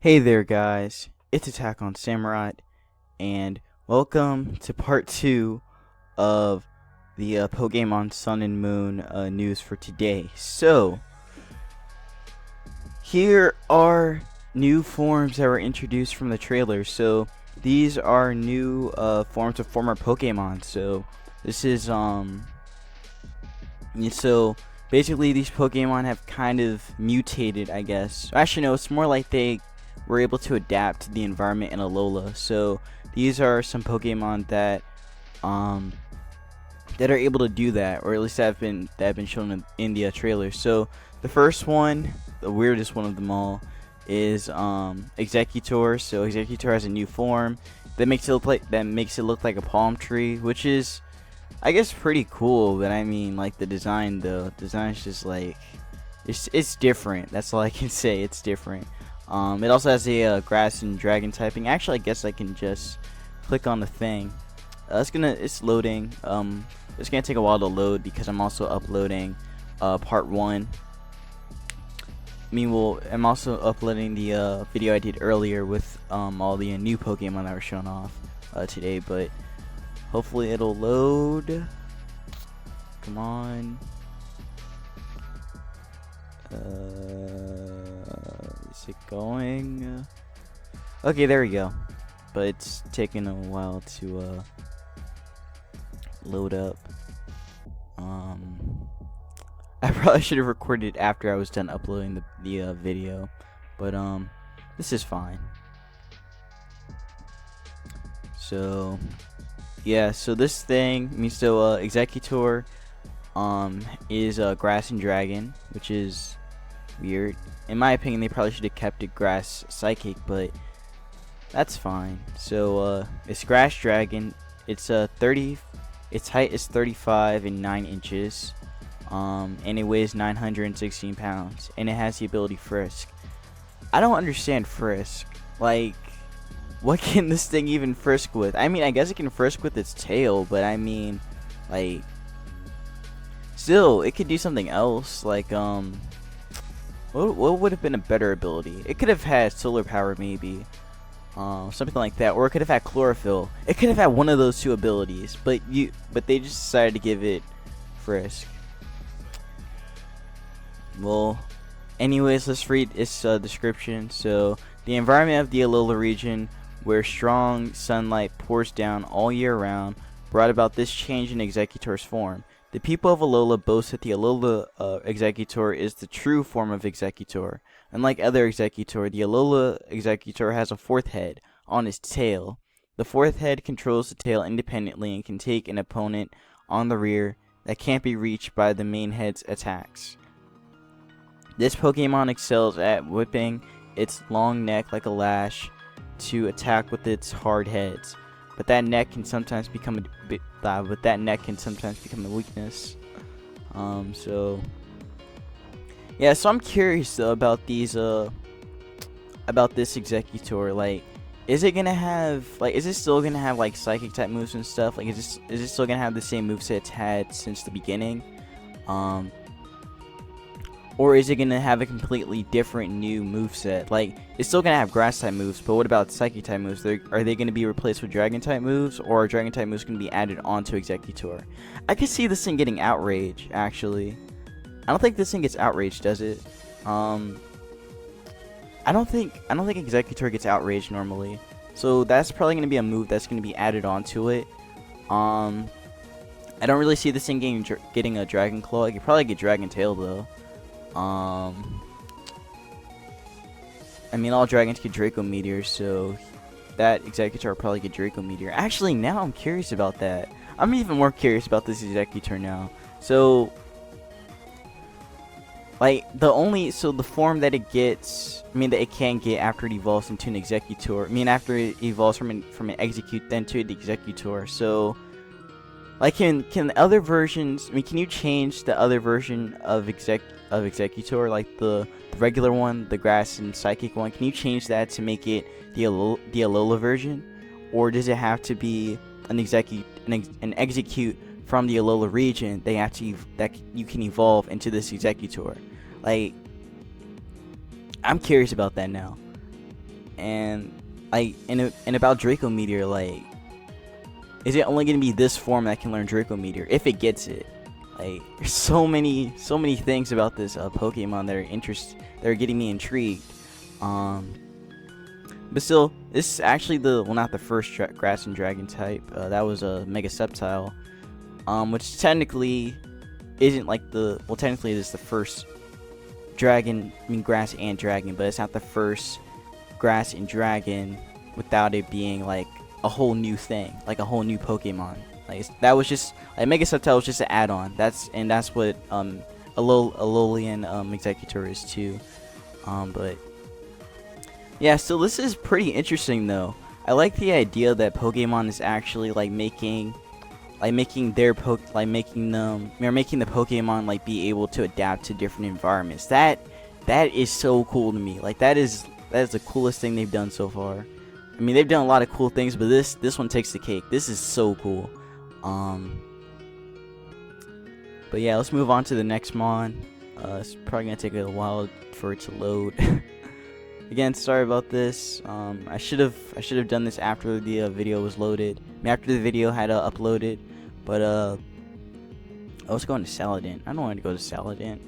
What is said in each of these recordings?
Hey there guys, it's Attack on Samurai, and welcome to part 2 of the Pokemon Sun and Moon news for today. So, here are new forms that were introduced from the trailer. So, these are new forms of former Pokemon. So, this is, so basically these Pokemon have kind of mutated, I guess. Actually, no, it's more like they were able to adapt to the environment in Alola. So these are some Pokemon that that are able to do that, or at least that have been shown in the trailer. So the first one, the weirdest one of them all, is Executor. So Executor has a new form that makes it look like a palm tree, which is, I guess, pretty cool. But I mean, like, the design though, design's just like it's different. That's all I can say. It's different. It also has a grass and dragon typing. Actually, I guess I can just click on the thing. It's loading. It's gonna take a while to load because I'm also uploading part 1. I'm also uploading the video I did earlier with all the new Pokemon that were shown off today. But hopefully it'll load. Come on. Is it going? Okay, there we go. But it's taking a while to load up. I probably should have recorded after I was done uploading the video, but this is fine. So yeah, so this thing means Executor is Grass and Dragon, which is weird. In my opinion, they probably should have kept it Grass Psychic, but that's fine. So it's Grass Dragon. It's its height is 35 and 9 inches, and it weighs 916 pounds, and it has the ability Frisk. I don't understand Frisk. Like, what can this thing even frisk with? I mean, I guess it can frisk with its tail, but I mean, like, still, it could do something else. Like, what would have been a better ability? It could have had solar power, maybe, something like that, or it could have had chlorophyll. It could have had one of those two abilities, but they just decided to give it frisk. Well, anyways, let's read its description. So, the environment of the Alola region, where strong sunlight pours down all year round, brought about this change in Executor's form. The people of Alola boast that the Alola Executor is the true form of Executor. Unlike other Executor, the Alola Executor has a fourth head on its tail. The fourth head controls the tail independently and can take an opponent on the rear that can't be reached by the main head's attacks. This Pokemon excels at whipping its long neck like a lash to attack with its hard heads, but that neck can sometimes become a weakness. So yeah, so I'm curious though about these about this Executor. Like, is it still gonna have like psychic type moves and stuff? Like, is it still gonna have the same moveset it's had since the beginning? Or is it going to have a completely different new moveset? Like, it's still going to have grass type moves, but what about psychic type moves? Are they going to be replaced with dragon type moves, or are dragon type moves going to be added onto Executor? I could see this thing getting outrage, actually. I don't think this thing gets outraged, does it? I don't think Executor gets outraged normally. So that's probably going to be a move that's going to be added onto it. I don't really see this thing getting a Dragon Claw. It could probably get Dragon Tail though. I mean, all dragons get Draco Meteors, so that Executor will probably get Draco Meteor. Actually, now I'm curious about that. I'm even more curious about this Executor now. So, like, the form that it gets, that it can get after it evolves into an Executor. After it evolves from an Execute, then to the Executor. So, like, can other versions? Can you change the other version of Executor, like the regular one, the grass and psychic one? Can you change that to make it the Alola version, or does it have to be an Execute from the Alola region? That you can evolve into this Executor. Like, I'm curious about that now. And like, and about Draco Meteor, like, is it only gonna be this form that can learn Draco Meteor if it gets it? Like, there's so many things about this Pokemon that are getting me intrigued. But still, this is actually not the first grass and dragon type. That was a Mega Sceptile, which technically isn't like technically it is the first grass and dragon, but it's not the first grass and dragon without it being like a whole new thing, like a whole new Pokemon. Like, that was just like Mega Sceptile was just an add-on. That's what Alolan Executor is too. But yeah, so this is pretty interesting though. I like the idea that Pokemon is actually making the Pokemon like be able to adapt to different environments. That is so cool to me. Like, that is the coolest thing they've done so far. I mean, they've done a lot of cool things, but this one takes the cake. This is so cool. But yeah, let's move on to the next mon. It's probably gonna take a while for it to load. Again, sorry about this. I should have done this after the video was loaded. I mean, after the video had uploaded. But I was going to Saladin. I don't want to go to Saladin.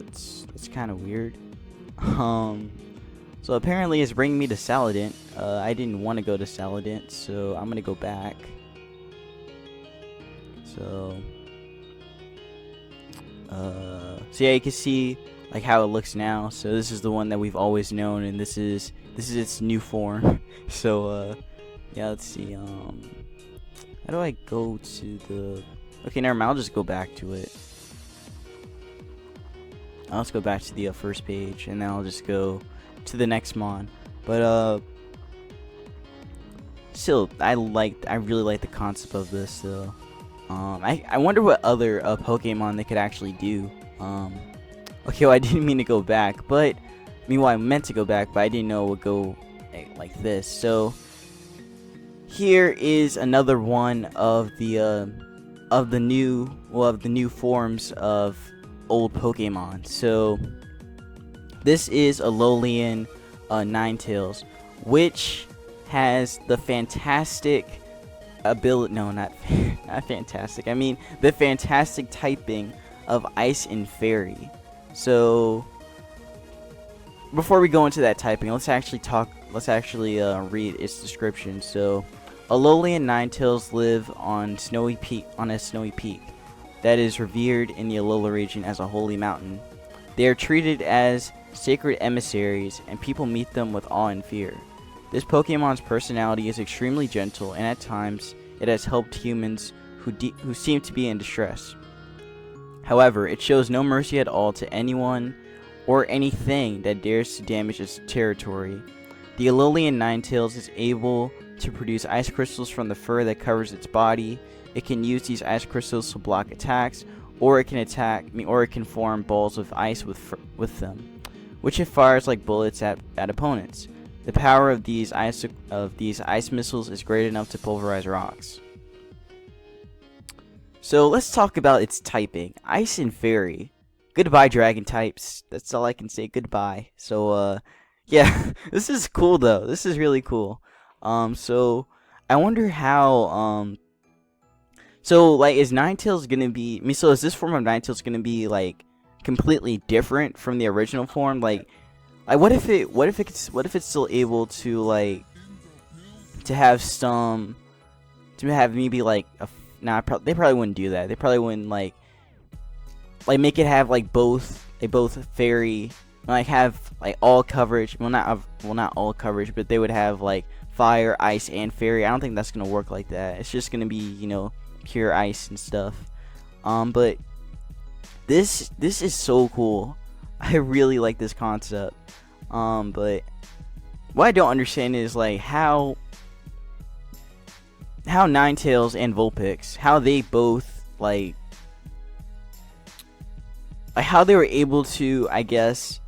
It's kind of weird. So apparently it's bringing me to Saladin. I didn't want to go to Saladin, so I'm gonna go back. So yeah, you can see like how it looks now. So this is the one that we've always known, and this is its new form. So yeah, let's see. How do I go to the? Okay, never mind. I'll just go back to it. Let's go back to the first page, and then I'll just go to the next mon. But still, I really like the concept of this though. I wonder what other Pokemon they could actually do. Okay, well, I didn't mean to go back, but I meant to go back, but I didn't know it would go like this. So here is another one of the new forms of old Pokemon. So this is Alolan Ninetales, which has the fantastic ability. No, not fantastic. I mean the fantastic typing of Ice and Fairy. So before we go into that typing, let's actually read its description. So Alolan Ninetales live on a snowy peak that is revered in the Alola region as a holy mountain. They are treated as sacred emissaries, and people meet them with awe and fear. This Pokemon's personality is extremely gentle, and at times it has helped humans who seem to be in distress. However, it shows no mercy at all to anyone or anything that dares to damage its territory. The Alolan Ninetales is able to produce ice crystals from the fur that covers its body. It can use these ice crystals to block attacks, or it can form balls of ice with them, which it fires like bullets at opponents. The power of these ice missiles is great enough to pulverize rocks. So let's talk about its typing. Ice and Fairy. Goodbye, dragon types. That's all I can say. Goodbye. So yeah, this is cool though. This is really cool. So I wonder how so like is Ninetales gonna be? So is this form of Ninetales gonna be like completely different from the original form? Like what if it's still able to have maybe like a they probably wouldn't do that. They probably wouldn't like make it have both fairy, have all coverage. Well, not all coverage, but they would have fire, ice, and fairy. I don't think that's gonna work like that. It's just gonna be pure ice and stuff. But this is so cool. I really like this concept. But what I don't understand is how Ninetales and Vulpix, how they both how they were able to, I guess,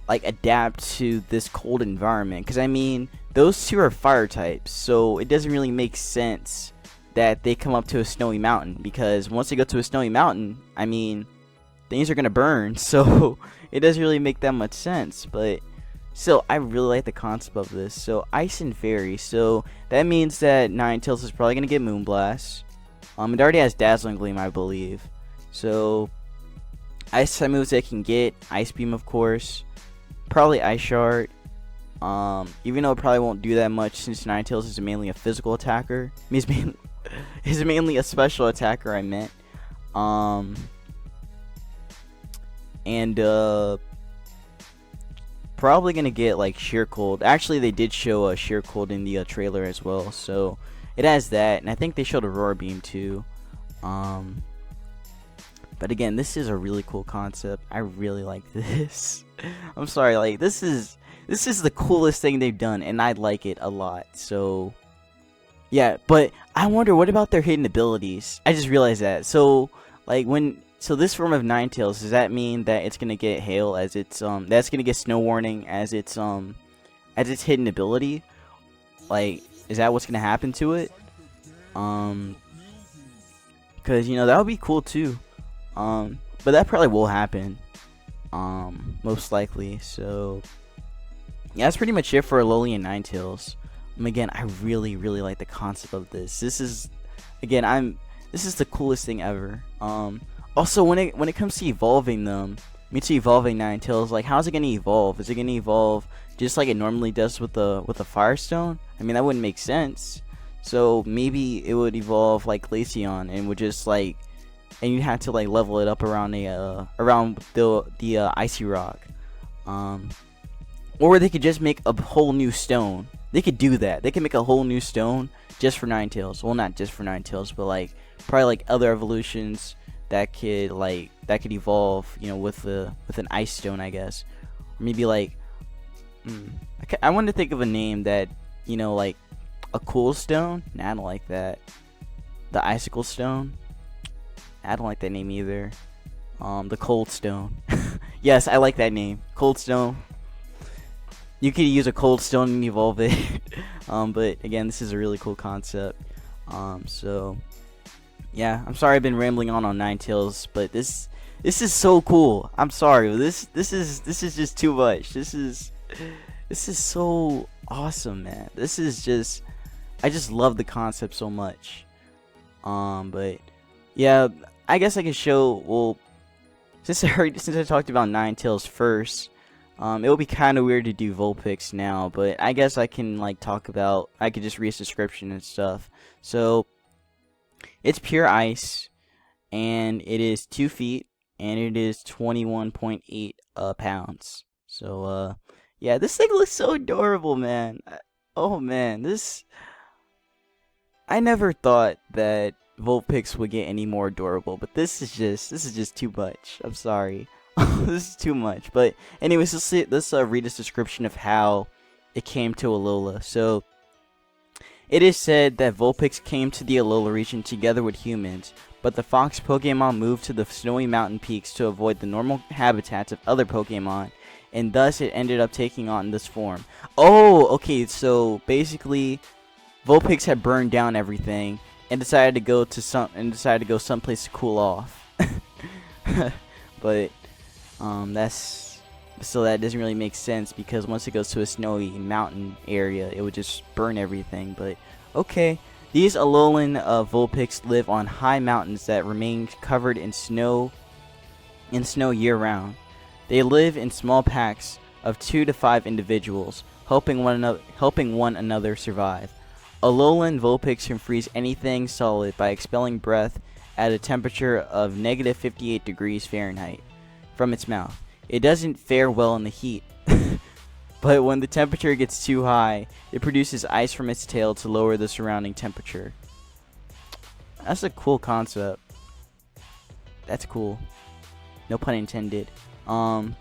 adapt to this cold environment. Because I mean, those two are fire types, so it doesn't really make sense that they come up to a snowy mountain, because once they go to a snowy mountain, I mean, things are gonna burn. So it doesn't really make that much sense. But So I really like the concept of this. So Ice and Fairy. So that means that Ninetales is probably gonna get Moonblast. It already has Dazzling Gleam, I believe. So Ice type moves it can get Ice Beam, of course. Probably Ice Shard. Even though it probably won't do that much since Ninetales is mainly a physical attacker. He's mainly a special attacker, I meant. Probably gonna get like Sheer Cold. Actually, they did show a Sheer Cold in the trailer as well, so it has that, and I think they showed Aurora Beam too. But again, this is a really cool concept. I really like this. I'm sorry, like this is the coolest thing they've done, and I like it a lot. So yeah, but I wonder, what about their hidden abilities? I just realized that. So like so this form of Ninetales, does that mean that it's gonna get Hail as its that's gonna get Snow Warning as its hidden ability? Like, is that what's gonna happen to it? Cause you know that would be cool too. But that probably will happen. Most likely. So yeah, that's pretty much it for Alolan Ninetales. Again, I really like the concept of this. This is the coolest thing ever. Also, when it comes to evolving them, to evolving Ninetales, like how's it gonna evolve? Is it gonna evolve just like it normally does with the Firestone? I mean, that wouldn't make sense. So maybe it would evolve like Glaceon and would just like, and you'd have to like level it up around the Icy Rock. Or they could just make a whole new stone. They could do that. They could make a whole new stone just for Ninetales. Well, not just for Ninetales, but like probably like other evolutions that could evolve, you know, with an ice stone, I guess. Or maybe like I wanted to think of a name that, you know, like a cool stone. Nah, I don't like that. The icicle stone. I don't like that name either. The cold stone. Yes, I like that name. Cold stone. You could use a cold stone and evolve it. But again, this is a really cool concept. So yeah, I'm sorry I've been rambling on Ninetales, but this is so cool. I'm sorry. This is just too much. This is so awesome, man. This is just, I just love the concept so much. But yeah, I guess I can show, well, since I talked about Ninetales first, it would be kind of weird to do Vulpix now, but I guess I can like talk about, I could just read its description and stuff. So it's pure ice, and it is 2 feet, and it is 21.8 pounds. So yeah, this thing looks so adorable, man. Oh man, I never thought that Vulpix would get any more adorable, but this is just too much. I'm sorry. This is too much. But anyways, let's read this description of how it came to Alola. So it is said that Vulpix came to the Alola region together with humans, but the fox Pokemon moved to the snowy mountain peaks to avoid the normal habitats of other Pokemon, and thus it ended up taking on this form. Oh, okay, so basically Vulpix had burned down everything and decided to go someplace to cool off. But that doesn't really make sense, because once it goes to a snowy mountain area, it would just burn everything. But okay, these Alolan Vulpix live on high mountains that remain covered in snow year round. They live in small packs of 2 to 5 individuals, helping one another survive. Alolan Vulpix can freeze anything solid by expelling breath at a temperature of negative 58 degrees Fahrenheit from its mouth. It doesn't fare well in the heat, but when the temperature gets too high, it produces ice from its tail to lower the surrounding temperature. That's a cool concept. That's cool. No pun intended. So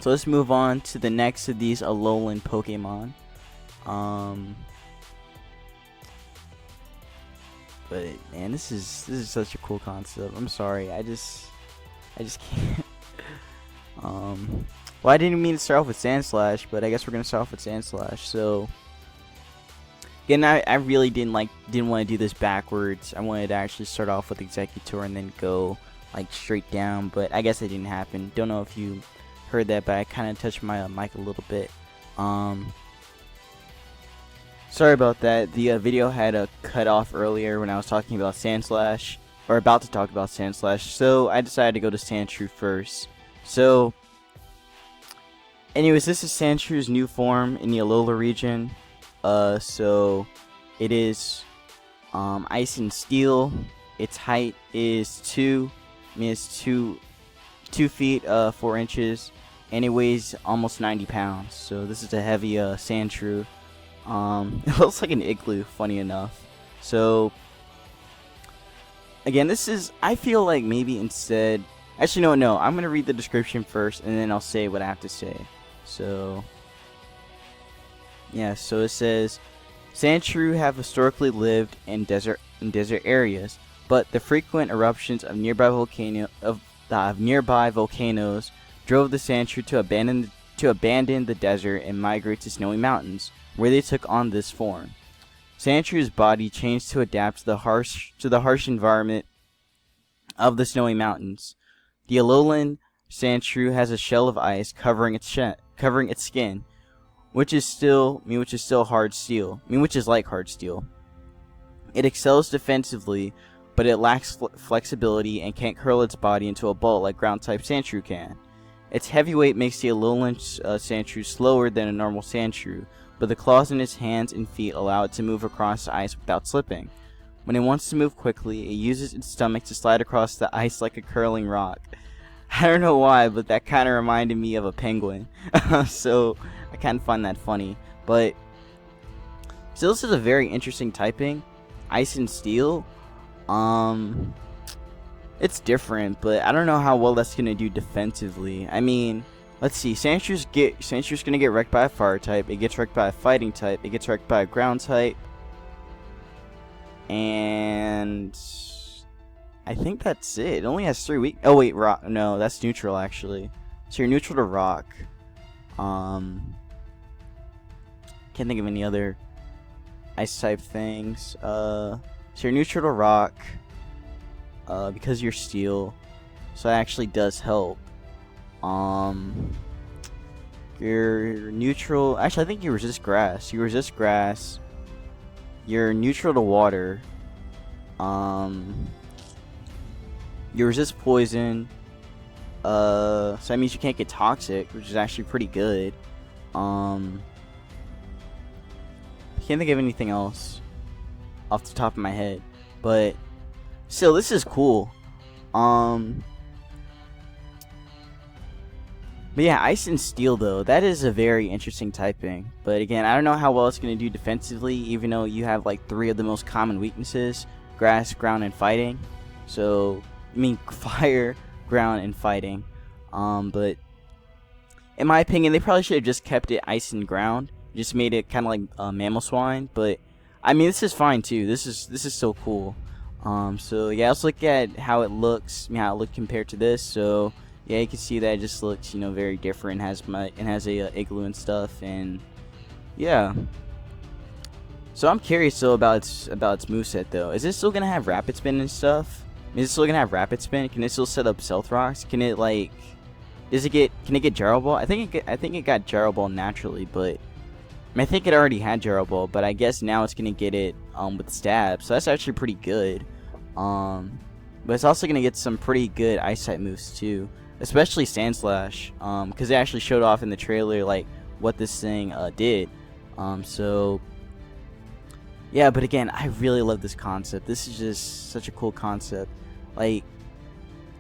let's move on to the next of these Alolan Pokemon. But man, this is such a cool concept. I'm sorry, I just can't. Well, I didn't mean to start off with Sandslash, but I guess we're gonna start off with Sandslash. So again, I really didn't want to do this backwards. I wanted to actually start off with Executor and then go like straight down, but I guess it didn't happen. Don't know if you heard that, but I kind of touched my mic a little bit. Sorry about that. The video had a cut off earlier when I was talking about Sandslash, or about to talk about Sandslash, so I decided to go to Sandshrew first. So, anyways, this is Sandshrew's new form in the Alola region. So it is Ice and Steel. Its height is 2 feet 4 inches, and it weighs almost 90 pounds. So this is a heavy Sandshrew. It looks like an igloo, funny enough. So again, this is, I feel like maybe instead, actually no, I'm gonna read the description first and then I'll say what I have to say. So yeah, so it says, Sandshrew have historically lived in desert areas, but the frequent eruptions of nearby volcanoes drove the Sandshrew to abandon the desert and migrate to snowy mountains, where they took on this form. Sandshrew's body changed to adapt to the harsh environment of the snowy mountains. The Alolan Sandshrew has a shell of ice covering its skin, which is hard steel. Which is like hard steel. It excels defensively, but it lacks flexibility and can't curl its body into a ball like ground-type Sandshrew can. Its heavy weight makes the Alolan Sandshrew slower than a normal Sandshrew, but the claws in its hands and feet allow it to move across the ice without slipping. When it wants to move quickly, it uses its stomach to slide across the ice like a curling rock. I don't know why, but that kind of reminded me of a penguin. So I kind of find that funny. But so this is a very interesting typing. Ice and Steel. It's different, but I don't know how well that's gonna do defensively. I mean, let's see. Sandshrew's gonna get wrecked by a fire type. It gets wrecked by a fighting type. It gets wrecked by a ground type. And I think that's it. It only has 3 weak. Oh wait, rock. No, that's neutral actually. So you're neutral to rock. Can't think of any other ice type things. So you're neutral to rock. Because you're steel. So that actually does help. You're neutral. Actually, I think you resist grass. You resist grass. You're neutral to water. You resist poison. So that means you can't get toxic, which is actually pretty good. Can't think of anything else off the top of my head, but still, this is cool. But yeah, Ice and Steel though, that is a very interesting typing. But again, I don't know how well it's going to do defensively, even though you have like 3 of the most common weaknesses: grass, ground, and fighting. So, I mean, fire, ground, and fighting. But in my opinion, they probably should have just kept it ice and ground. Just made it kind of like Mammal Swine. But I mean, this is fine too. This is so cool. So yeah, let's look at how it looks. How it looked compared to this. So yeah, you can see that it just looks, very different. It has a igloo and stuff, and yeah. So I'm curious though about its moveset though. Is it still gonna have rapid spin and stuff? Is it still gonna have rapid spin? Can it still set up Stealth Rocks? Can it can it get Gyro Ball? I think it got Gyro Ball naturally, but I think it already had Gyro Ball, but I guess now it's gonna get it with Stab. So that's actually pretty good. But it's also gonna get some pretty good Ice type moves too, especially Sandslash. Because they actually showed off in the trailer what this thing did. So yeah, but again, I really love this concept. This is just such a cool concept. I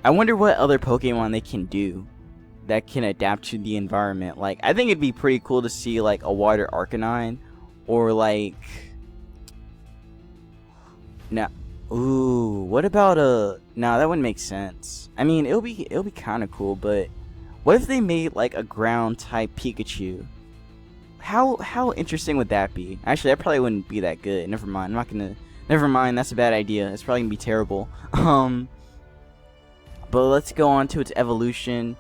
wonder what other Pokemon they can do that can adapt to the environment. I think it'd be pretty cool to see a water Arcanine, or what about no, that wouldn't make sense. I mean, it'll be kind of cool, but what if they made a ground type Pikachu? How interesting would that be? Actually, that probably wouldn't be that good. Never mind. Never mind. That's a bad idea. It's probably gonna be terrible. But let's go on to its evolution.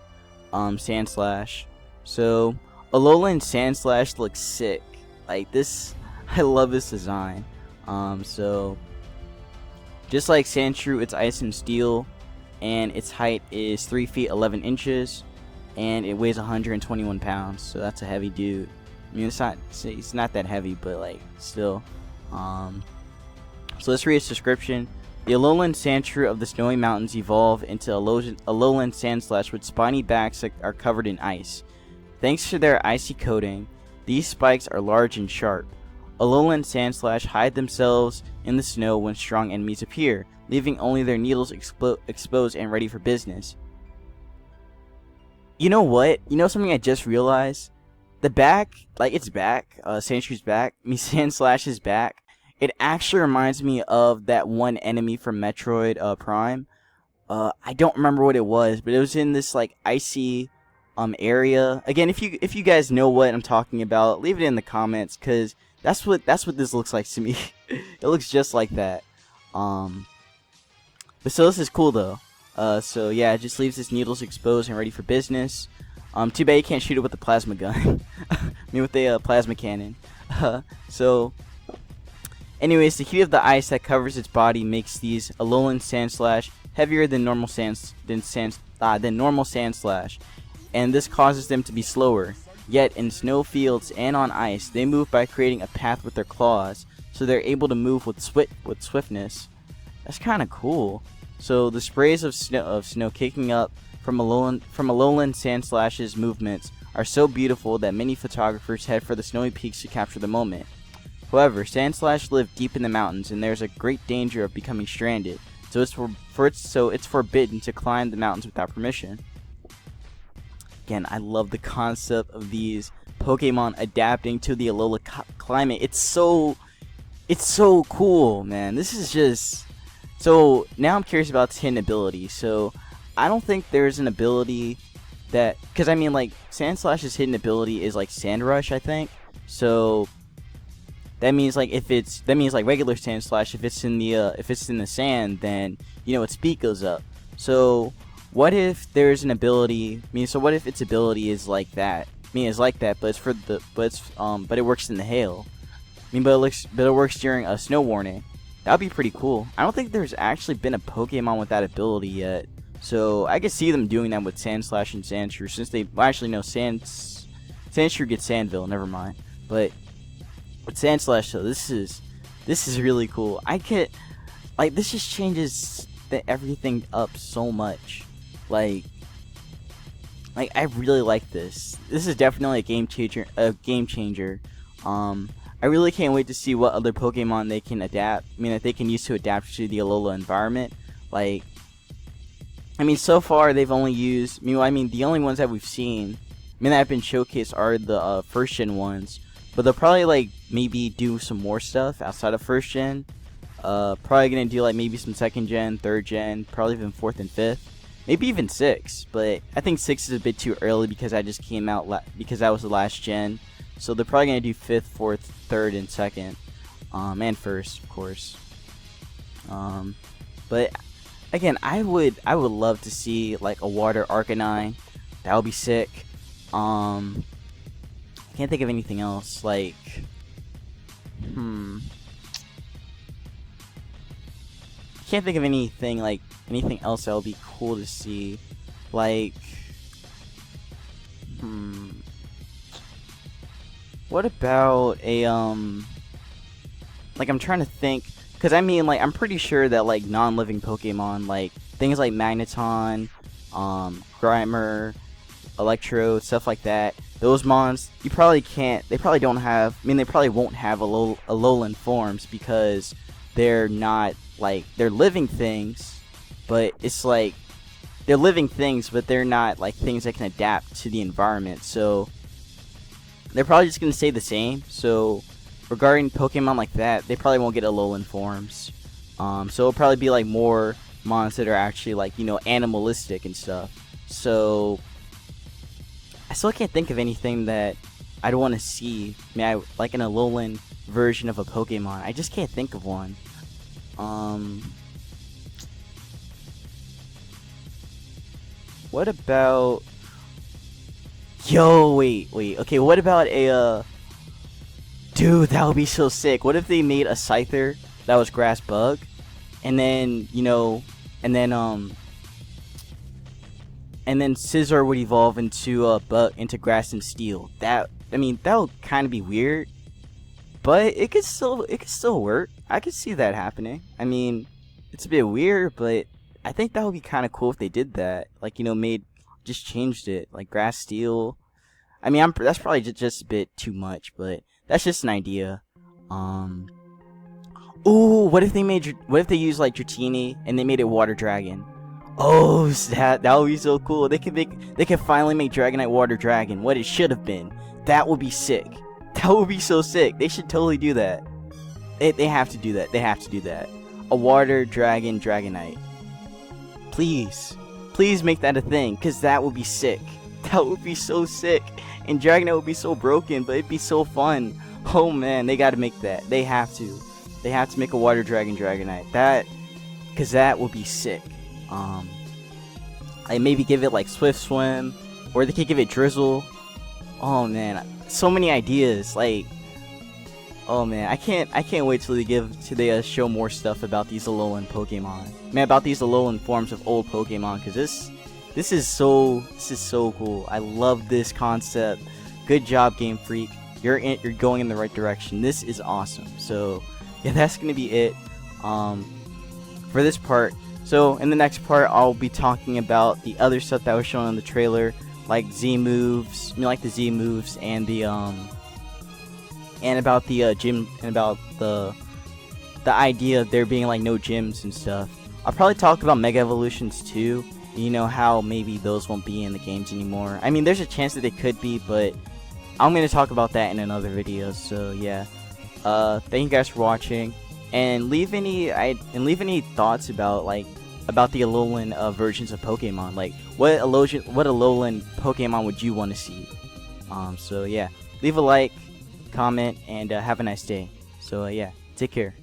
Sandslash. So Alolan Sandslash looks sick. This, I love this design. So just like Sandshrew, it's Ice and Steel, and its height is 3 feet 11 inches, and it weighs 121 pounds. So that's a heavy dude. I mean, it's not that heavy, but like still. So let's read its description. The Alolan Sandshrew of the Snowy Mountains evolve into Alolan Sandslash with spiny backs that are covered in ice. Thanks to their icy coating, these spikes are large and sharp. Alolan Sandslash hide themselves in the snow when strong enemies appear, leaving only their needles exposed and ready for business. You know what? You know something I just realized? The back, like its back, Sandshrew's back, Sandslash's back, it actually reminds me of that one enemy from Metroid Prime. I don't remember what it was, but it was in this like icy area. Again, if you guys know what I'm talking about, leave it in the comments, cause that's what this looks like to me. It looks just like that. But so this is cool though. So yeah, it just leaves its needles exposed and ready for business. Too bad you can't shoot it with a plasma gun. I mean with a plasma cannon. So anyways, the heat of the ice that covers its body makes these Alolan Sandslash heavier than normal Sandslash, and this causes them to be slower. Yet in snow fields and on ice, they move by creating a path with their claws, so they're able to move with swiftness. That's kind of cool. So the sprays of snow kicking up from Alolan Sandslash's movements are so beautiful that many photographers head for the snowy peaks to capture the moment. However, Sandslash live deep in the mountains, and there's a great danger of becoming stranded, so it's forbidden to climb the mountains without permission. Again, I love the concept of these Pokemon adapting to the Alola climate. It's so cool, man. This is just... So, now I'm curious about its hidden ability. So, I don't think there's an ability that... Because, I mean, like, Sandslash's hidden ability is, like, Sand Rush, I think. So... That means like regular Sandslash, if it's in the sand, then you know its speed goes up. So what if there's an ability? So what if its ability is like that? It's like that, but it works in the hail. But it works during a snow warning. That'd be pretty cool. I don't think there's actually been a Pokemon with that ability yet. So I could see them doing that with Sandslash and Sandshrew, since they actually know Sandshrew gets Sandville. Never mind, but. With Sandslash though, this is really cool. This just changes everything up so much. Like I really like this. This is definitely a game changer. I really can't wait to see what other Pokemon they can adapt. That they can use to adapt to the Alola environment. So far they've only used. The only ones that we've seen, that have been showcased are the first gen ones. But they'll probably maybe do some more stuff outside of first gen. Probably gonna do maybe some second gen, third gen, probably even fourth and fifth, maybe even 6. But I think 6 is a bit too early because I just came out because that was the last gen. So they're probably gonna do 5th, 4th, 3rd, and 2nd, and 1st, of course. But again, I would love to see a Water Arcanine. That would be sick. I can't think of anything else. Can't think of anything else that would be cool to see. What about a I'm trying to think, because I'm pretty sure that non-living Pokemon, things like Magneton, Grimer, Electrode, stuff like that. Those mons, they probably don't have, they probably won't have Alolan forms because they're not, they're living things, but it's they're living things, but they're not, things that can adapt to the environment, so they're probably just going to stay the same. So, regarding Pokemon like that, they probably won't get Alolan forms, so it'll probably be, more mons that are actually, animalistic and stuff, so... I still can't think of anything that I'd want to see. Like an Alolan version of a Pokemon. I just can't think of one. What about... Yo, wait. Okay, what about a... Dude, that would be so sick. What if they made a Scyther that was Grass Bug? And then, and then Scizor would evolve into Grass and Steel. That I mean, that would kind of be weird, but it could still work. I could see that happening. I mean, it's a bit weird, but I think that would be kind of cool if they did that. Like, you know, just changed it, like grass steel. I mean, that's probably just a bit too much, but that's just an idea. Ooh, what if they used like Dratini and they made it water dragon? Oh, that would be so cool. They could finally make Dragonite Water Dragon what it should have been. That would be sick. That would be so sick. They should totally do that. They have to do that. They have to do that. A Water Dragon Dragonite. Please make that a thing, cause that would be sick. That would be so sick. And Dragonite would be so broken, but it'd be so fun. Oh man, they gotta make that. They have to. They have to make a Water Dragon Dragonite. Cause that would be sick. Like maybe give it like Swift Swim, or they could give it Drizzle. Oh man, so many ideas. Like, oh man, I can't wait till they show more stuff about these Alolan Pokemon. Man, about these Alolan forms of old Pokemon, cause this is so cool. I love this concept. Good job, Game Freak. You're going in the right direction. This is awesome. So yeah, that's gonna be it for this part. So in the next part, I'll be talking about the other stuff that was shown in the trailer, like Z moves. I mean, like the Z moves and the and about the gym, and about the idea of there being like no gyms and stuff. I'll probably talk about Mega Evolutions too. You know, how maybe those won't be in the games anymore. I mean, there's a chance that they could be, but I'm gonna talk about that in another video. So yeah, thank you guys for watching, and leave any thoughts about the Alolan versions of Pokemon. Like, what Alolan Pokemon would you want to see? So yeah, leave a like, comment, and have a nice day. So yeah, take care.